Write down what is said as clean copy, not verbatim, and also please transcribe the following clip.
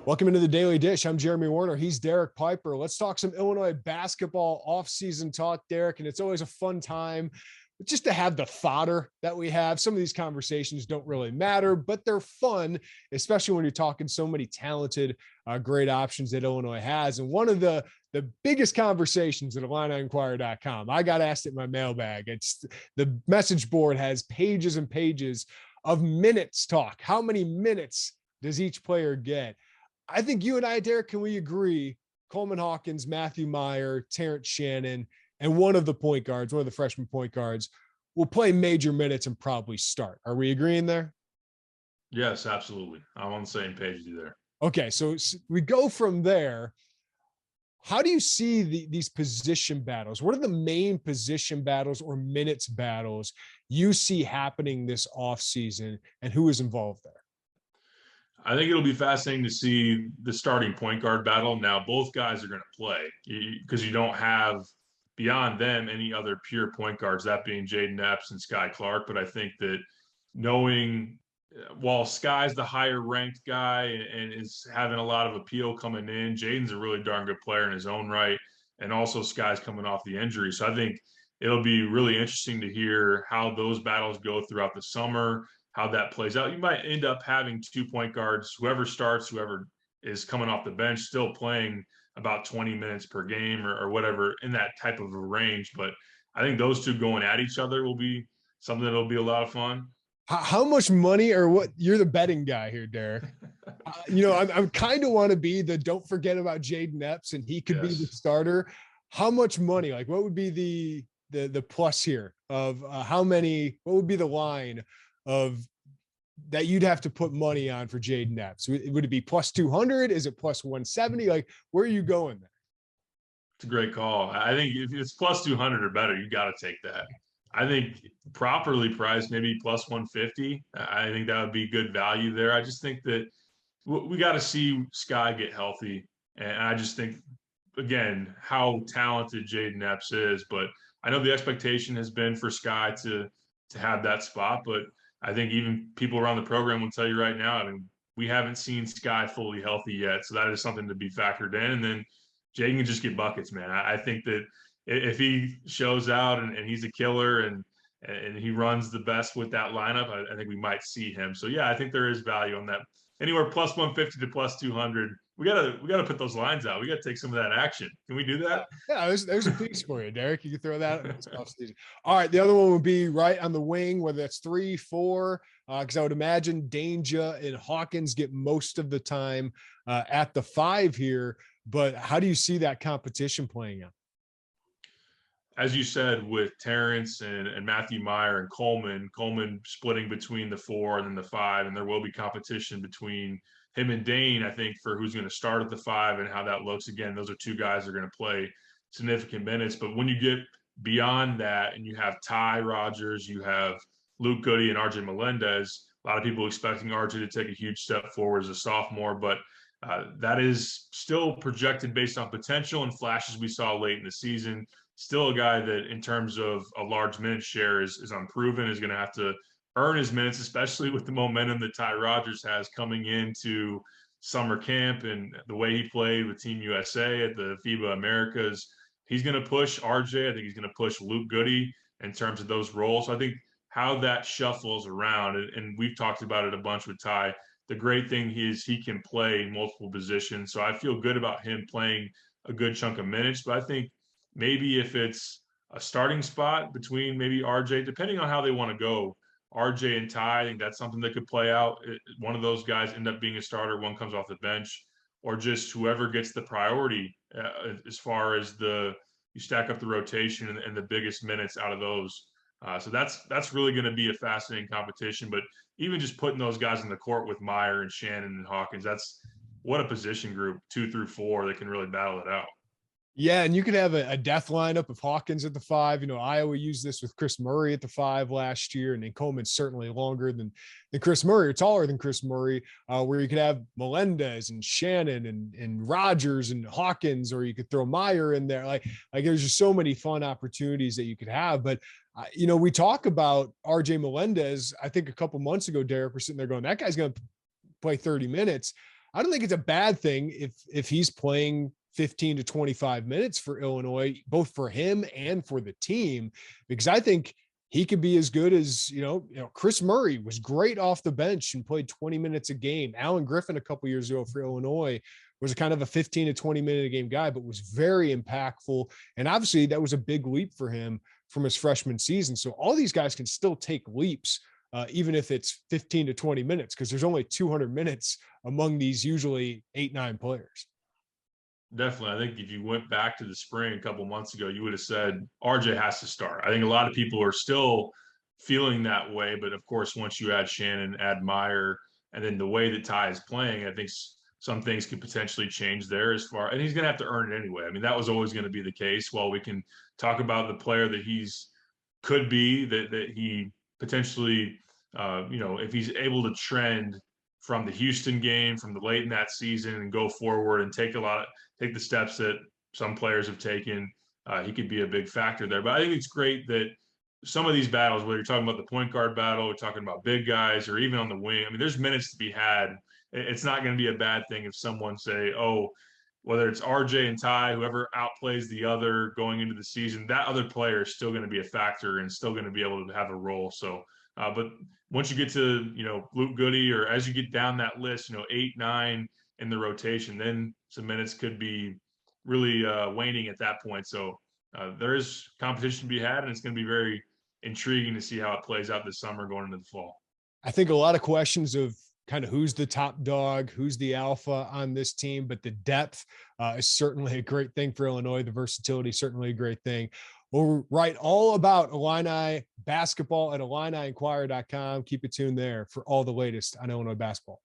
Welcome into the Daily Dish. I'm Jeremy Werner. He's Derek Piper. Let's talk some Illinois basketball offseason talk, Derek. And it's always a fun time just to have the fodder that we have. Some of these conversations don't really matter, but they're fun, especially when you're talking so many talented, great options that Illinois has. And one of the biggest conversations at IlliniInquirer.com, I got asked at my mailbag. It's the message board has pages and pages of minutes talk. How many minutes does each player get? I think you and I, Derek, can we agree? Coleman Hawkins, Matthew Meyer, Terrence Shannon, and one of the point guards, one of the freshman point guards, will play major minutes and probably start. Are we agreeing there? Yes, absolutely. I'm on the same page with you there. Okay, so we go from there. How do you see these position battles? What are the main position battles or minutes battles you see happening this offseason, and who is involved there? I think it'll be fascinating to see the starting point guard battle. Now, both guys are going to play because you don't have beyond them any other pure point guards, that being Jaden Epps and Sky Clark. But I think that knowing while Sky's the higher ranked guy and is having a lot of appeal coming in, Jaden's a really darn good player in his own right. And also Sky's coming off the injury. So I think it'll be really interesting to hear how those battles go throughout the summer, how that plays out. You might end up having two point guards, whoever starts, whoever is coming off the bench, still playing about 20 minutes per game or whatever in that type of a range. But I think those two going at each other will be something that'll be a lot of fun. How much money or what? You're the betting guy here, Derek. I'm kind of want to be the don't forget about Jaden Epps and he could be the starter. How much money? Like, what would be the plus here of how many? What would be the line of that you'd have to put money on for Jaden Epps? Would it be plus 200? Is it plus 170? Like, where are you going there? It's a great call. I think if it's plus 200 or better, you got to take that. I think properly priced, maybe plus 150. I think that would be good value there. I just think that we got to see Sky get healthy. And I just think, again, how talented Jaden Epps is. But I know the expectation has been for Sky to have that spot. But I think even people around the program will tell you right now, I mean, we haven't seen Sky fully healthy yet. So that is something to be factored in. And then Jaden can just get buckets, man. I think that if he shows out and he's a killer and he runs the best with that lineup, I think we might see him. So yeah, I think there is value on that. Anywhere plus 150 to plus 200. We gotta put those lines out. We gotta take some of that action. Can we do that? Yeah, there's a piece for you, Derek. You can throw that in this offseason. All right, the other one would be right on the wing, whether that's 3, 4, because I would imagine Danger and Hawkins get most of the time at the 5 here. But how do you see that competition playing out? As you said, with Terrence and Matthew Meyer and Coleman splitting between the 4 and then the 5, and there will be competition between him and Dane, I think, for who's going to start at the 5 and how that looks. Again, those are two guys that are going to play significant minutes. But when you get beyond that and you have Ty Rodgers, you have Luke Goody and RJ Melendez, a lot of people expecting RJ to take a huge step forward as a sophomore, but that is still projected based on potential and flashes we saw late in the season. Still a guy that in terms of a large minute share is unproven, is going to have to earn his minutes, especially with the momentum that Ty Rodgers has coming into summer camp and the way he played with Team USA at the FIBA Americas. He's going to push RJ. I think he's going to push Luke Goody in terms of those roles. So I think how that shuffles around, and we've talked about it a bunch with Ty, the great thing is he can play multiple positions. So I feel good about him playing a good chunk of minutes, but I think maybe if it's a starting spot between maybe RJ, depending on how they want to go, RJ and Ty, I think that's something that could play out. One of those guys end up being a starter, one comes off the bench, or just whoever gets the priority as far as you stack up the rotation and the biggest minutes out of those. So that's really going to be a fascinating competition. But even just putting those guys in the court with Meyer and Shannon and Hawkins, that's what a position group 2 through 4 that can really battle it out. Yeah, and you could have a death lineup of Hawkins at the 5. Iowa used this with Chris Murray at the 5 last year, and then Coleman's certainly longer than Chris Murray, or taller than Chris Murray, where you could have Melendez and Shannon and Rodgers and Hawkins, or you could throw Meyer in there. Like there's just so many fun opportunities that you could have. But we talk about RJ Melendez. I think a couple months ago, Derek, we're sitting there going, that guy's going to play 30 minutes. I don't think it's a bad thing if he's playing 15 to 25 minutes for Illinois, both for him and for the team, because I think he could be as good as, Chris Murray was great off the bench and played 20 minutes a game. Alan Griffin a couple years ago for Illinois was a kind of a 15 to 20 minute a game guy, but was very impactful. And obviously that was a big leap for him from his freshman season. So all these guys can still take leaps, even if it's 15 to 20 minutes, because there's only 200 minutes among these usually 8-9 players. Definitely. I think if you went back to the spring a couple months ago, you would have said RJ has to start. I think a lot of people are still feeling that way. But of course, once you add Shannon, add Meyer, and then the way that Ty is playing, I think some things could potentially change there and he's going to have to earn it anyway. I mean, that was always going to be the case. While we can talk about the player that could be, that he potentially, if he's able to trend from the Houston game, from the late in that season, and go forward and take the steps that some players have taken, he could be a big factor there. But I think it's great that some of these battles, whether you're talking about the point guard battle, we're talking about big guys, or even on the wing, I mean, there's minutes to be had. It's not going to be a bad thing if someone say, oh, whether it's RJ and Ty, whoever outplays the other going into the season, that other player is still going to be a factor and still going to be able to have a role. So, but once you get to, Luke Goody, or as you get down that list, 8, 9 in the rotation, then some minutes could be really waning at that point. So there is competition to be had, and it's going to be very intriguing to see how it plays out this summer going into the fall. I think a lot of questions of kind of who's the top dog, who's the alpha on this team, but the depth is certainly a great thing for Illinois. The versatility, certainly a great thing. We'll write all about Illini basketball at IlliniInquirer.com. Keep it tuned there for all the latest on Illinois basketball.